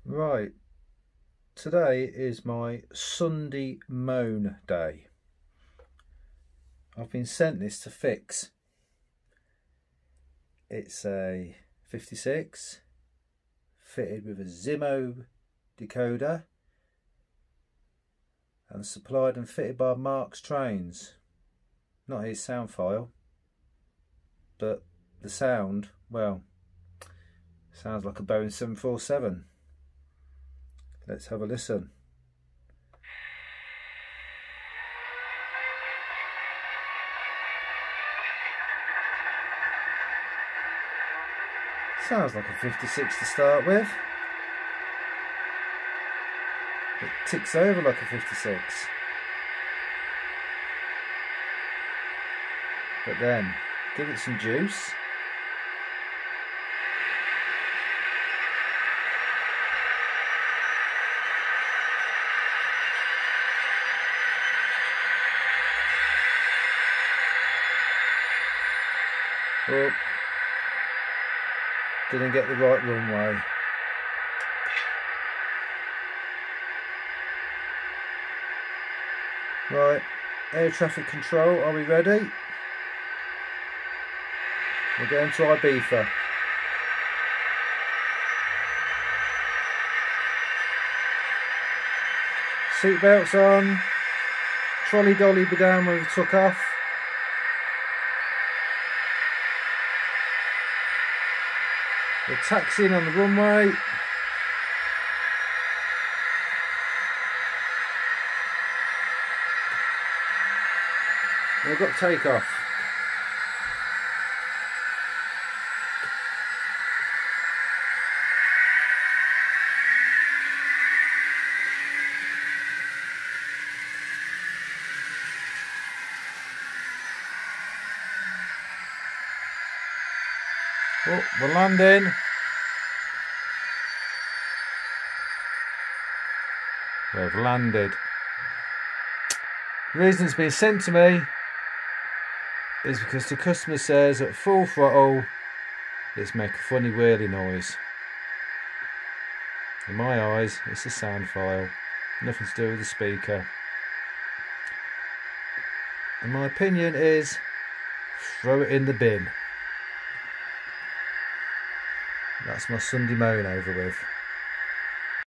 Right, today is my Sunday moan day. I've been sent this to fix. It's a 56 fitted with a Zimo decoder and supplied and fitted by Mark's Trains. Not his sound file, but the sound, well, sounds like a Boeing 747. Let's have a listen. Sounds like a 56 to start with. It ticks over like a 56. But then, give it some juice. Oh, didn't get the right runway. Right, air traffic control, are we ready? We're going to Ibiza. Seatbelts on, trolley dolly be down where we took off. We're taxiing on the runway. We've got takeoff. Oh, we're landing. We've landed. The reason it's been sent to me is because the customer says at full throttle it's make a funny whirly noise. In my eyes, it's a sound file, nothing to do with the speaker. And my opinion is, throw it in the bin. That's my Sunday moan over with.